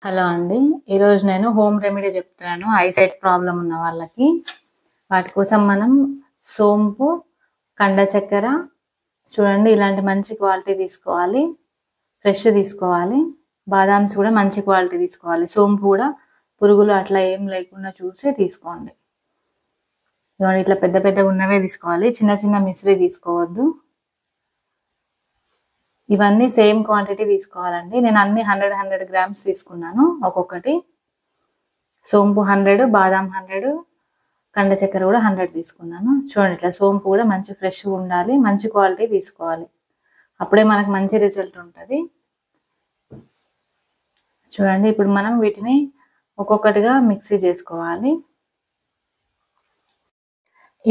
Hello అండి. ఈరోజు నేను హోమ్ రెమెడీ చెప్తున్నాను ఐసైట్ ప్రాబ్లం ఉన్న వాళ్ళకి. వాటి కోసం మనం సోంపు, కండ చక్కెర చూడండి ఇలాంటి మంచి క్వాలిటీ తీసుకోవాలి. ఫ్రెష్ తీసుకోవాలి. బాదామ్స్ కూడా మంచి క్వాలిటీ తీసుకోవాలి. సోంపు కూడా పురుగులు అట్లా ఏం లేకుండా చూసి తీసుకోండి. ఇట్లా పెద్ద పెద్దగా ఉన్నవే తీసుకోవాలి. చిన్న చిన్న మిశ్రీ తీసుకోవద్దు. ఇవన్నీ సేమ్ క్వాంటిటీ తీసుకోవాలండి. నేను అన్ని 100 గ్రామ్స్ తీసుకున్నాను ఒక్కొక్కటి. సోంపు 100, బాదాం 100, కండ చక్కెర కూడా 100 తీసుకున్నాను. చూడండి ఇట్లా సోంపు కూడా మంచి ఫ్రెష్గా ఉండాలి. మంచి క్వాలిటీ తీసుకోవాలి. అప్పుడే మనకు మంచి రిజల్ట్ ఉంటుంది. చూడండి ఇప్పుడు మనం వీటిని ఒక్కొక్కటిగా మిక్సీ చేసుకోవాలి.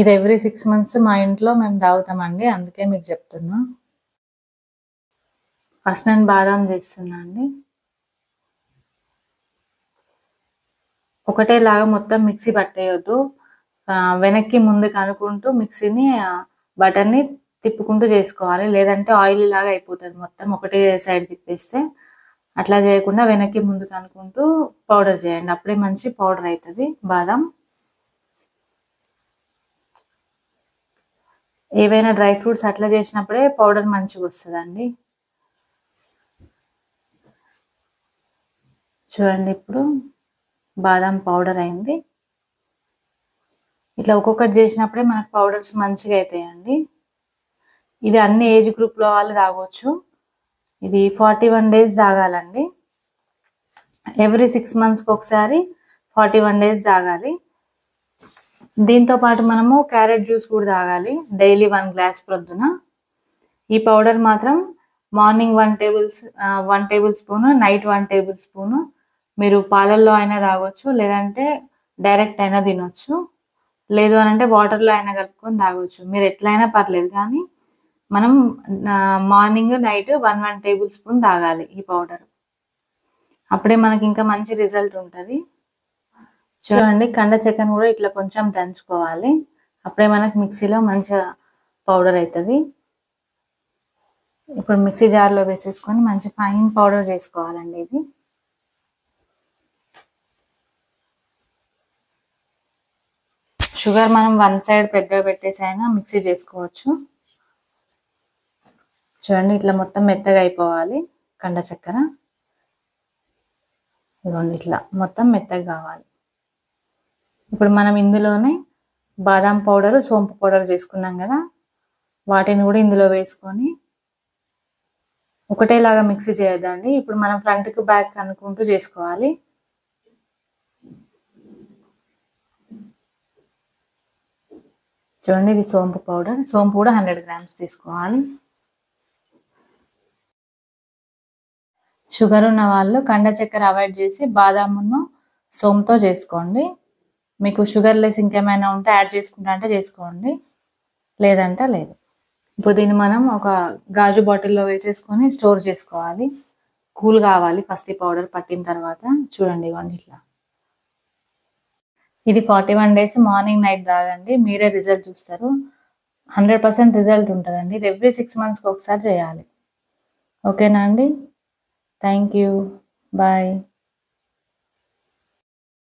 ఇది ఎవ్రీ 6 months మా ఇంట్లో మేము తాగుతామండి, అందుకే మీకు చెప్తున్నా. ఫస్ట్ నేను బాదాం చేస్తున్నా అండి. ఒకటేలాగా మొత్తం మిక్సీ పట్టేయొద్దు. వెనక్కి ముందుకు అనుకుంటూ మిక్సీని బటర్ని తిప్పుకుంటూ చేసుకోవాలి. లేదంటే ఆయిల్ లాగా అయిపోతుంది మొత్తం ఒకటే సైడ్ తిప్పేస్తే. అట్లా చేయకుండా వెనక్కి ముందుకు అనుకుంటూ పౌడర్ చేయండి. అప్పుడే మంచి పౌడర్ అవుతుంది బాదాం. ఏవైనా డ్రై ఫ్రూట్స్ అట్లా చేసినప్పుడే పౌడర్ మంచిగా వస్తుందండి. చూడండి ఇప్పుడు బాదాం పౌడర్ అయింది. ఇట్లా ఒక్కొక్కటి చేసినప్పుడే మనకు పౌడర్స్ మంచిగా అవుతాయండి. ఇది అన్ని ఏజ్ గ్రూప్లో వాళ్ళు తాగొచ్చు. ఇది 41 days తాగాలండి. ఎవ్రీ 6 monthsకి ఒకసారి 41 days తాగాలి. దీంతో పాటు మనము క్యారెట్ జ్యూస్ కూడా తాగాలి. డైలీ 1 glass ప్రొద్దున. ఈ పౌడర్ మాత్రం మార్నింగ్ 1 tablespoon, నైట్ 1 tablespoon. మీరు పాలల్లో అయినా తాగొచ్చు, లేదంటే డైరెక్ట్ అయినా తినొచ్చు. లేదు అని అంటే వాటర్లో అయినా కలుపుకొని తాగొచ్చు. మీరు ఎట్లయినా పర్లేదు, కానీ మనం మార్నింగ్ నైట్ 1 tablespoon తాగాలి ఈ పౌడర్. అప్పుడే మనకి ఇంకా మంచి రిజల్ట్ ఉంటుంది. చూడండి కండ చక్కెర కూడా ఇట్లా కొంచెం దంచుకోవాలి. అప్పుడే మనకు మిక్సీలో మంచిగా పౌడర్ అవుతుంది. ఇప్పుడు మిక్సీ జార్లో వేసేసుకొని మంచి ఫైన్ పౌడర్ చేసుకోవాలండి. ఇది షుగర్ మనం 1 side పెద్దగా పెట్టేసి అయినా మిక్సీ చేసుకోవచ్చు. చూడండి ఇట్లా మొత్తం మెత్తగా అయిపోవాలి కండ చక్కెర. ఇదిగోండి ఇట్లా మొత్తం మెత్తగా కావాలి. ఇప్పుడు మనం ఇందులోనే బాదాం పౌడర్, సోంపు పౌడర్ చేసుకున్నాం కదా, వాటిని కూడా ఇందులో వేసుకొని ఒకటేలాగా మిక్సీ చేయొద్దండి. ఇప్పుడు మనం ఫ్రంట్కి బ్యాక్ అనుకుంటూ చేసుకోవాలి. చూడండి ఇది సోంపు పౌడర్. సోంపు కూడా 100 grams తీసుకోవాలి. షుగర్ ఉన్న వాళ్ళు కండ చక్కెర అవాయిడ్ చేసి బాదామును సోంపుతో చేసుకోండి. మీకు షుగర్ లెస్ ఇంకేమైనా ఉంటే యాడ్ చేసుకుంటా అంటే చేసుకోండి, లేదంటే లేదు. ఇప్పుడు దీన్ని మనం ఒక గాజు బాటిల్లో వేసేసుకొని స్టోర్ చేసుకోవాలి. కూల్ కావాలి ఫస్ట్ ఈ పౌడర్ పట్టిన తర్వాత. చూడండి ఇవ్వండి ఇట్లా. ఇది 41 days మార్నింగ్ నైట్ తాగండి, మీరే రిజల్ట్ చూస్తారు. 100% రిజల్ట్ ఉంటుందండి. ఇది ఎవ్రీ 6 monthsకి ఒకసారి చేయాలి. ఓకేనా అండి? Thank you. బాయ్.